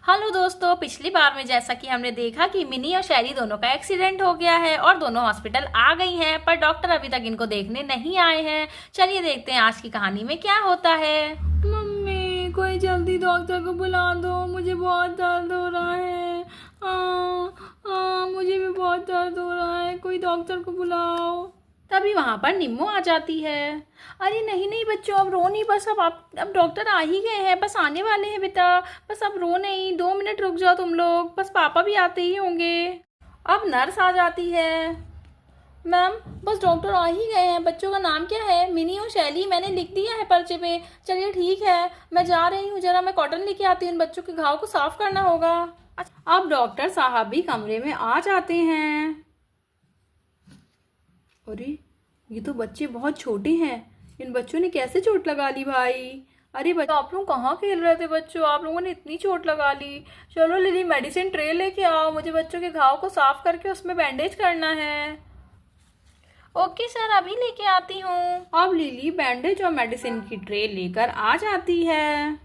Hello दोस्तों, पिछली बार में जैसा कि हमने देखा कि मिनी और शैरी दोनों का एक्सीडेंट हो गया है और दोनों हॉस्पिटल आ गई हैं, पर डॉक्टर अभी तक इनको देखने नहीं आए हैं। चलिए देखते हैं आज की कहानी में क्या होता है। मम्मी, कोई जल्दी डॉक्टर को बुला दो, मुझे बहुत दर्द हो रहा है। मुझे भी बहुत दर्द हो रहा है, कोई डॉक्टर को बुलाओ। तभी वहां पर निम्मो आ जाती है। अरे नहीं नहीं बच्चों, अब रो नहीं, बस अब डॉक्टर आ ही गए हैं, बस आने वाले हैं बेटा। बस अब रो नहीं, 2 मिनट रुक जाओ तुम लोग, बस पापा भी आते ही होंगे। अब नर्स आ जाती है। मैम, बस डॉक्टर आ ही गए हैं। बच्चों का नाम क्या है? मिनी और शैली, मैंने लिख दिया है पर्चे पे। चलिए ठीक है, मैं जा रही हूँ, जरा मैं कॉटन लेके आती हूँ, इन बच्चों के घाव को साफ करना होगा। अब डॉक्टर साहब भी कमरे में आ जाते हैं। अरे, ये तो बच्चे बहुत छोटे हैं, इन बच्चों ने कैसे चोट लगा ली भाई। अरे बच्चों, आप लोग कहाँ खेल रहे थे? बच्चों, आप लोगों ने इतनी चोट लगा ली। चलो लिली, मेडिसिन ट्रे लेके आओ, मुझे बच्चों के घाव को साफ करके उसमें बैंडेज करना है। ओके सर, अभी लेके आती हूँ। अब लिली बैंडेज और मेडिसिन की ट्रे लेकर आ जाती है।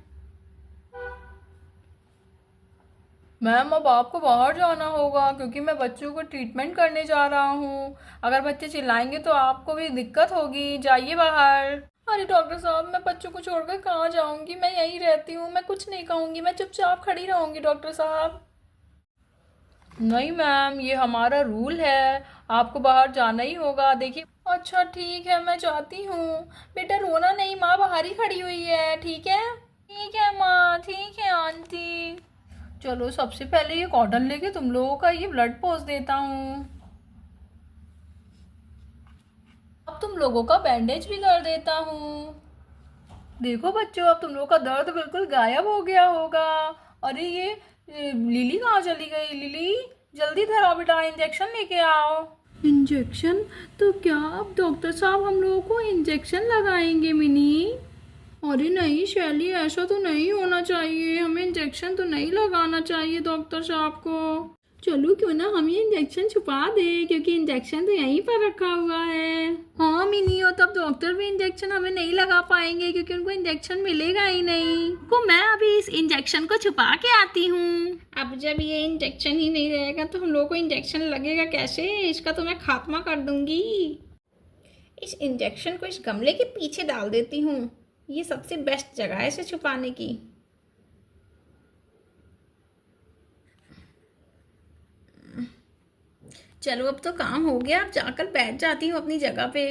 मैम, अब आपको बाहर जाना होगा क्योंकि मैं बच्चों को ट्रीटमेंट करने जा रहा हूँ। अगर बच्चे चिल्लाएंगे तो आपको भी दिक्कत होगी, जाइए बाहर। अरे डॉक्टर साहब, मैं बच्चों को छोड़कर कहाँ जाऊंगी? मैं यहीं रहती हूँ, मैं कुछ नहीं कहूंगी, मैं चुपचाप खड़ी रहूंगी डॉक्टर साहब। नहीं मैम, ये हमारा रूल है, आपको बाहर जाना ही होगा। देखिए। अच्छा ठीक है, मैं जाती हूँ। बेटा रोना नहीं, माँ बाहर ही खड़ी हुई है, ठीक है? ठीक है माँ, ठीक है आंटी। चलो सबसे पहले ये कॉटन लेके तुम लोगों का ये ब्लड पोंछ देता हूँ। अब तुम लोगों का बैंडेज भी कर देता हूँ। देखो बच्चों, अब तुम लोगों का दर्द बिल्कुल गायब हो गया होगा। अरे ये लिली कहाँ चली गई? लिली, जल्दी धरा बेटा, इंजेक्शन लेके आओ। इंजेक्शन? तो क्या अब डॉक्टर साहब हम लोगों को इंजेक्शन लगाएंगे मिनी? अरे नहीं शैली, ऐसा तो नहीं होना चाहिए, हमें इंजेक्शन तो नहीं लगाना चाहिए डॉक्टर साहब को। चलो क्यों ना हम ये इंजेक्शन छुपा दे, क्योंकि इंजेक्शन तो यहीं पर रखा हुआ है। हाँ मिनी, और तब डॉक्टर भी इंजेक्शन हमें नहीं लगा पाएंगे क्योंकि उनको इंजेक्शन मिलेगा ही नहीं। को मैं अभी इस इंजेक्शन को छुपा के आती हूँ। अब जब ये इंजेक्शन ही नहीं रहेगा तो हम लोगों को इंजेक्शन लगेगा कैसे? इसका तो मैं खात्मा कर दूंगी। इस इंजेक्शन को इस गमले के पीछे डाल देती हूँ, ये सबसे बेस्ट जगह है इसे छुपाने की। चलो अब तो काम हो गया, अब जाकर बैठ जाती हूँ अपनी जगह पे।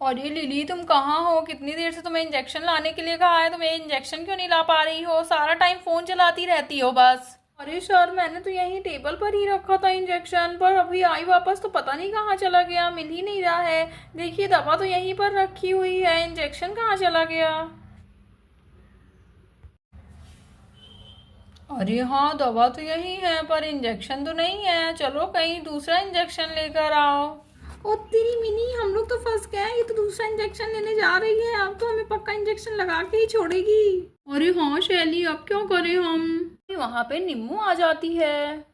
अरे लिली, तुम कहाँ हो? कितनी देर से तुम्हें इंजेक्शन लाने के लिए कहा है, तुम्हें इंजेक्शन क्यों नहीं ला पा रही हो? सारा टाइम फोन चलाती रहती हो बस। अरे सर, मैंने तो यहीं टेबल पर ही रखा था इंजेक्शन, पर अभी आई वापस तो पता नहीं कहाँ चला गया, मिल ही नहीं रहा है। देखिए, दवा तो यहीं पर रखी हुई है, इंजेक्शन कहाँ चला गया? अरे हाँ, दवा तो यही है पर इंजेक्शन तो नहीं है। चलो कहीं दूसरा इंजेक्शन लेकर आओ। ओ तेरी मिनी, हम लोग तो फंस गए, ये तो दूसरा इंजेक्शन लेने जा रही है, अब तो हमें पक्का इंजेक्शन लगा के ही छोड़ेगी। अरे हाँ शैली, अब क्या करें हम? वहां पे निम्मू आ जाती है।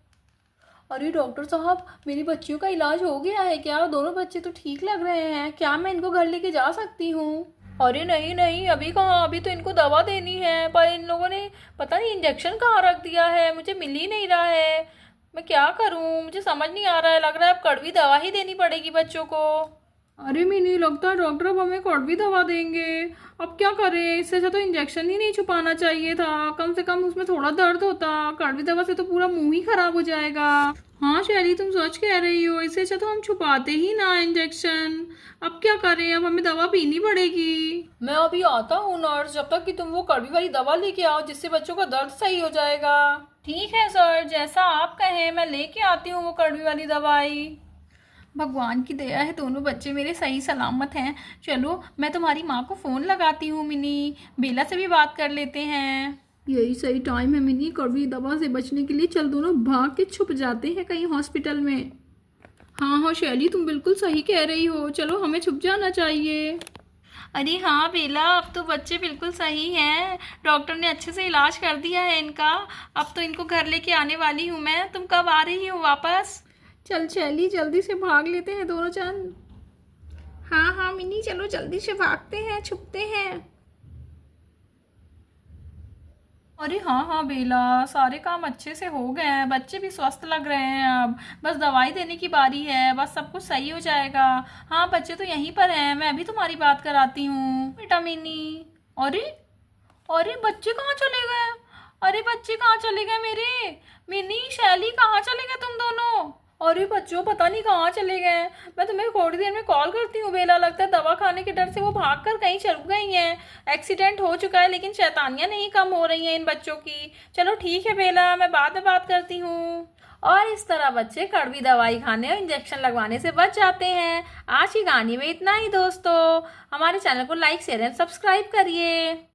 अरे डॉक्टर साहब, मेरी बच्चियों का इलाज हो गया है क्या? दोनों बच्चे तो ठीक लग रहे हैं, क्या मैं इनको घर लेके जा सकती हूँ? अरे नहीं नहीं, अभी कहाँ, अभी तो इनको दवा देनी है, पर इन लोगों ने पता नहीं इंजेक्शन कहाँ रख दिया है, मुझे मिल ही नहीं रहा है। मैं क्या करूँ, मुझे समझ नहीं आ रहा है, लग रहा है अब कड़वी दवा ही देनी पड़ेगी बच्चों को। अरे मिनी, लगता है डॉक्टर अब हमें कड़वी दवा देंगे। अब क्या करें, इससे अच्छा तो इंजेक्शन ही नहीं छुपाना चाहिए था, कम से कम उसमें थोड़ा दर्द होता। कड़वी दवा से तो पूरा मुंह ही खराब हो जाएगा। हाँ शैली, तुम सच कह रही हो, इससे अच्छा तो हम छुपाते ही ना इंजेक्शन। अब क्या करें, अब हमें दवा पीनी पड़ेगी। मैं अभी आता हूँ नर्स, जब तक कि तुम वो कड़वी वाली दवा लेके आओ जिससे बच्चों का दर्द सही हो जाएगा। ठीक है सर, जैसा आप कहें, मैं लेके आती हूँ वो कड़वी वाली दवाई। भगवान की दया है, दोनों बच्चे मेरे सही सलामत हैं। चलो मैं तुम्हारी माँ को फ़ोन लगाती हूँ मिनी, बेला से भी बात कर लेते हैं। यही सही टाइम है मिनी, कड़वी दवा से बचने के लिए। चल दोनों भाग के छुप जाते हैं कहीं हॉस्पिटल में। हाँ हाँ शैली, तुम बिल्कुल सही कह रही हो, चलो हमें छुप जाना चाहिए। अरे हाँ बेला, अब तो बच्चे बिल्कुल सही हैं, डॉक्टर ने अच्छे से इलाज कर दिया है इनका। अब तो इनको घर लेके आने वाली हूँ मैं। तुम कब आ रही हो वापस? चल शैली, जल्दी से भाग लेते हैं दोनों जन। हाँ हाँ मिनी, चलो जल्दी से भागते हैं, छुपते हैं। अरे हाँ हाँ बेला, सारे काम अच्छे से हो गए हैं, बच्चे भी स्वस्थ लग रहे हैं। अब बस दवाई देने की बारी है, बस सब कुछ सही हो जाएगा। हाँ बच्चे तो यहीं पर हैं, मैं अभी तुम्हारी बात कराती हूँ बेटा मिनी। अरे अरे बच्चे कहाँ चले गए? अरे बच्चे कहाँ चले गए मेरे? मिनी शैली कहाँ चले गए तुम दोनों? अरे बच्चों पता नहीं कहाँ चले गए। मैं तुम्हें थोड़ी देर में कॉल करती हूँ बेला, लगता है दवा खाने के डर से वो भागकर कहीं चल गई हैं। एक्सीडेंट हो चुका है लेकिन शैतानियाँ नहीं कम हो रही हैं इन बच्चों की। चलो ठीक है बेला, मैं बाद में बात करती हूँ। और इस तरह बच्चे कड़वी दवाई खाने और इंजेक्शन लगवाने से बच जाते हैं। आज की कहानी में इतना ही दोस्तों। हमारे चैनल को लाइक शेयर एंड सब्सक्राइब करिए।